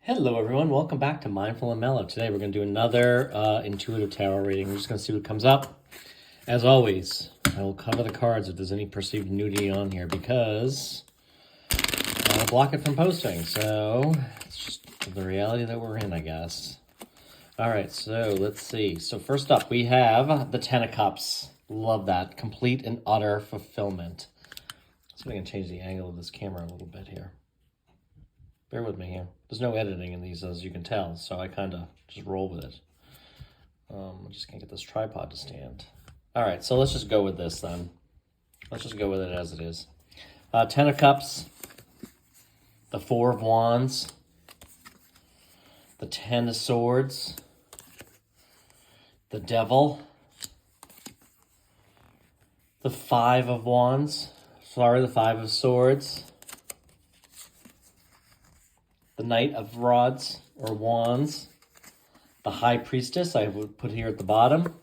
Hello everyone, welcome back to Mindful and Mellow. Today we're going to do another intuitive tarot reading. We're just going to see what comes up. As always, I will cover the cards if there's any perceived nudity on here because I'll block it from posting. So it's just the reality that we're in, I guess. Alright, so let's see. So first up, we have the Ten of Cups. Love that. Complete and utter fulfillment. So I can change the angle of this camera a little bit here. Bear with me here. There's no editing in these, as you can tell, so I kind of just roll with it. I'm just going to get this tripod to stand. All right, so let's just go with this then. Let's just go with it as it is. Ten of Cups, the Four of Wands, the Ten of Swords, the Devil, the Five of Wands, the Five of Swords, the Knight of Rods or Wands, the High Priestess I would put here at the bottom,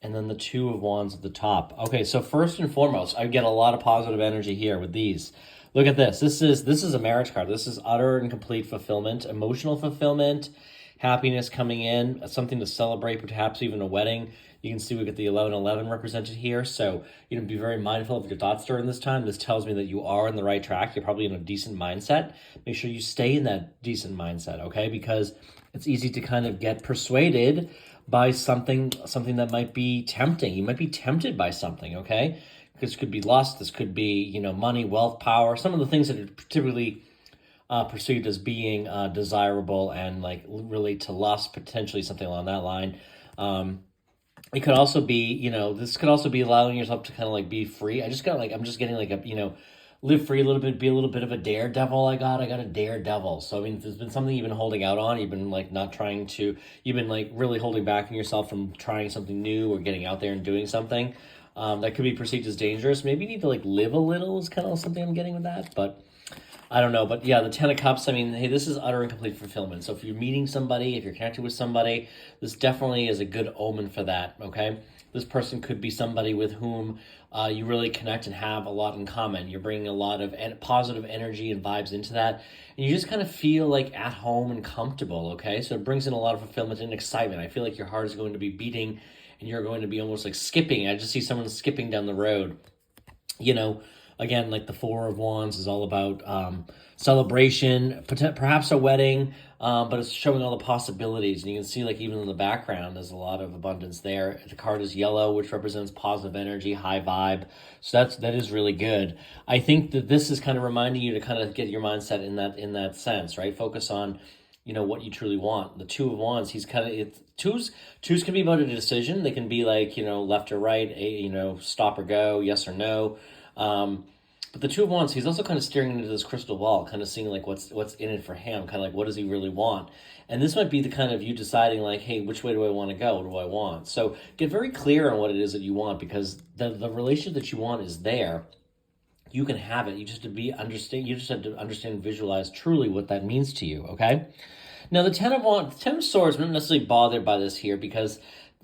and then the Two of Wands at the top. Okay, so first and foremost, I get a lot of positive energy here with these. Look at this. This is a marriage card. This is utter and complete fulfillment, emotional fulfillment, happiness coming in, something to celebrate, perhaps even a wedding. You can see we get the 1111 represented here. So, be very mindful of your thoughts during this time. This tells me that you are on the right track. You're probably in a decent mindset. Make sure you stay in that decent mindset, okay? Because it's easy to kind of get persuaded by something that might be tempting. You might be tempted by something, okay? This could be lust. This could be, money, wealth, power. Some of the things that are typically perceived as being desirable and like relate to lust, potentially something along that line. It could also be, this could also be allowing yourself to kind of like be free. I'm just getting like a, live free a little bit, be a little bit of a daredevil. I got a daredevil. So, if there's been something you've been holding out on, you've been like you've been like really holding back on yourself from trying something new or getting out there and doing something that could be perceived as dangerous. Maybe you need to like live a little is kind of something I'm getting with that, but I don't know, but yeah, the Ten of Cups, hey, this is utter and complete fulfillment. So if you're meeting somebody, if you're connected with somebody, this definitely is a good omen for that, okay? This person could be somebody with whom you really connect and have a lot in common. You're bringing a lot of positive energy and vibes into that, and you just kind of feel like at home and comfortable, okay? So it brings in a lot of fulfillment and excitement. I feel like your heart is going to be beating, and you're going to be almost like skipping. I just see someone skipping down the road, Again, like the Four of Wands is all about celebration, perhaps a wedding, but it's showing all the possibilities. And you can see like even in the background, there's a lot of abundance there. The card is yellow, which represents positive energy, high vibe. So that is really good. I think that this is kind of reminding you to kind of get your mindset in that sense, right? Focus on what you truly want. The Two of Wands, twos can be about a decision. They can be like, left or right, stop or go, yes or no. But the Two of Wands, he's also kind of staring into this crystal ball, kind of seeing like what's in it for him, kind of like what does he really want. And this might be the kind of you deciding like, hey, which way do I want to go? What do I want? So get very clear on what it is that you want, because the relationship that you want is there. You can have it. You just have to understand and visualize truly what that means to you, okay? Now the Ten of Swords, I'm not necessarily bothered by this here because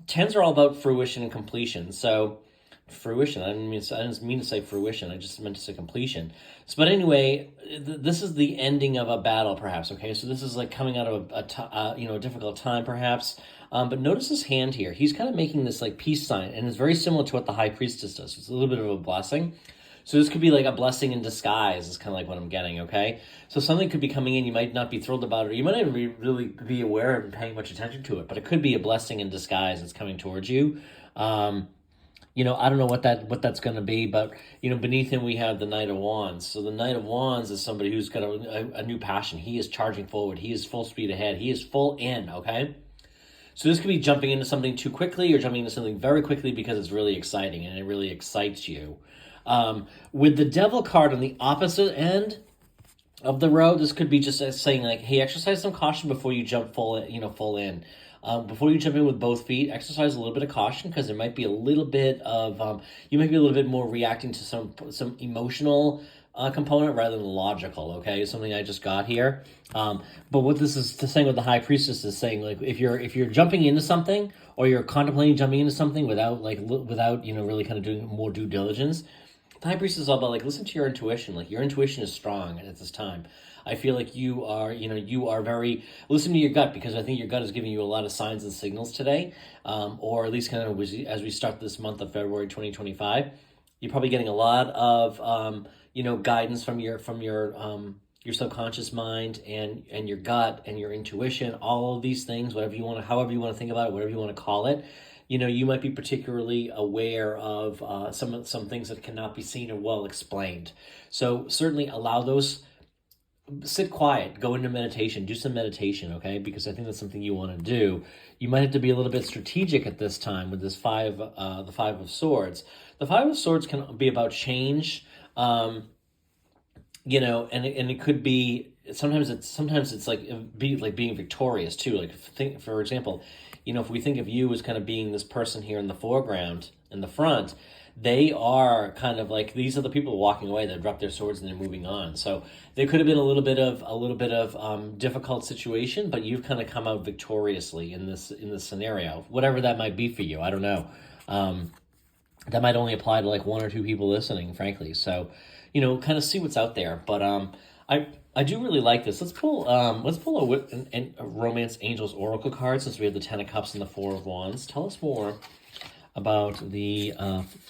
tens are all about fruition and completion. So fruition, I didn't mean to say fruition, I just meant to say completion. But anyway, this is the ending of a battle, perhaps, okay? So this is like coming out of a difficult time, perhaps. But notice his hand here. He's kind of making this like peace sign, and it's very similar to what the High Priestess does. It's a little bit of a blessing. So this could be like a blessing in disguise is kind of like what I'm getting, okay? So something could be coming in, you might not be thrilled about it, or you might not really be aware of and paying much attention to it, but it could be a blessing in disguise that's coming towards you. I don't know what that's going to be, but, beneath him we have the Knight of Wands. So the Knight of Wands is somebody who's got a new passion. He is charging forward. He is full speed ahead. He is full in, okay? So this could be jumping into something too quickly or jumping into something very quickly because it's really exciting and it really excites you. With the Devil card on the opposite end of the road, this could be just saying like, hey, exercise some caution before you jump full in. Before you jump in with both feet, exercise a little bit of caution because there might be a little bit of, you might be a little bit more reacting to some emotional component rather than logical, okay? Something I just got here. But what this is saying with the High Priestess is saying, like, if you're jumping into something or you're contemplating jumping into something without really kind of doing more due diligence, The High Priestess is all about, like, listen to your intuition. Like, your intuition is strong at this time. I feel like you are, you are very, listen to your gut, because I think your gut is giving you a lot of signs and signals today, or at least kind of as we start this month of February 2025. You're probably getting a lot of, guidance from your subconscious mind and your gut and your intuition, all of these things, however you want to think about it, whatever you want to call it. You might be particularly aware of some things that cannot be seen or well explained. So certainly allow those. Sit quiet, go into meditation, do some meditation, okay? Because I think that's something you want to do. You might have to be a little bit strategic at this time with this the Five of Swords. The Five of Swords can be about change, and it could be sometimes it's like being victorious too. Like, for example, if we think of you as kind of being this person here in the foreground, in the front, they are kind of like, these are the people walking away that drop their swords and they're moving on. So there could have been a little bit of difficult situation, but you've kind of come out victoriously in this scenario, whatever that might be for you. I don't know. That might only apply to like one or two people listening, frankly. So, kind of see what's out there. But I do really like this. Let's pull a Romance Angels Oracle card, since we have the Ten of Cups and the Four of Wands. Tell us more about the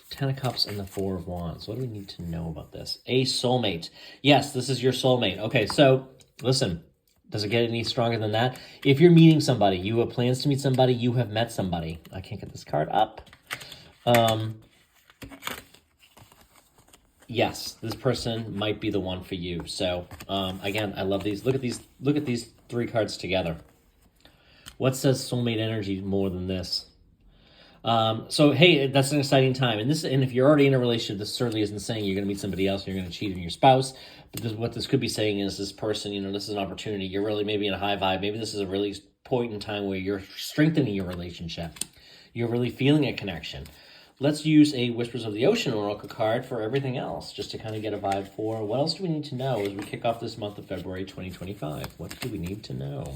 Ten of Cups and the Four of Wands. What do we need to know about this? A soulmate. Yes, this is your soulmate. Okay, so listen, does it get any stronger than that? If you're meeting somebody, you have plans to meet somebody, you have met somebody. I can't get this card up. Yes, this person might be the one for you. So again, I love these. Look at these three cards together. What says soulmate energy more than this? So hey, that's an exciting time, and if you're already in a relationship, this certainly isn't saying you're going to meet somebody else and you're going to cheat on your spouse. But what this could be saying is, this person, this is an opportunity. You're really maybe in a high vibe. Maybe this is a really point in time where you're strengthening your relationship. You're really feeling a connection. Let's use a Whispers of the Ocean Oracle card for everything else, just to kind of get a vibe for what else do we need to know as we kick off this month of February 2025. What do we need to know?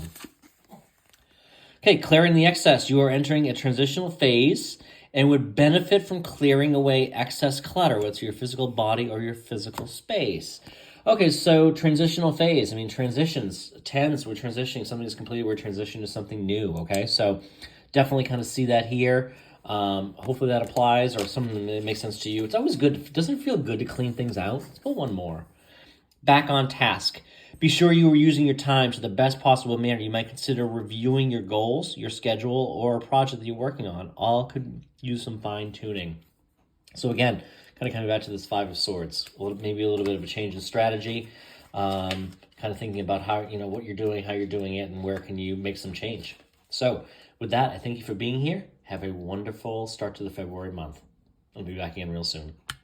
Okay, clearing the excess. You are entering a transitional phase and would benefit from clearing away excess clutter, whether it's your physical body or your physical space. Okay, so transitional phase. I mean, transitions. Tens, we're transitioning. Something is completed, we're transitioning to something new, okay? So definitely kind of see that here. Hopefully that applies, or something that makes sense to you. It's always good. Doesn't it feel good to clean things out? Let's go one more. Back on task. Be sure you are using your time to the best possible manner. You might consider reviewing your goals, your schedule, or a project that you're working on. All could use some fine-tuning. So again, kind of coming back to this Five of Swords. Maybe a little bit of a change in strategy. Kind of thinking about how, what you're doing, how you're doing it, and where can you make some change. So with that, I thank you for being here. Have a wonderful start to the February month. I'll be back again real soon.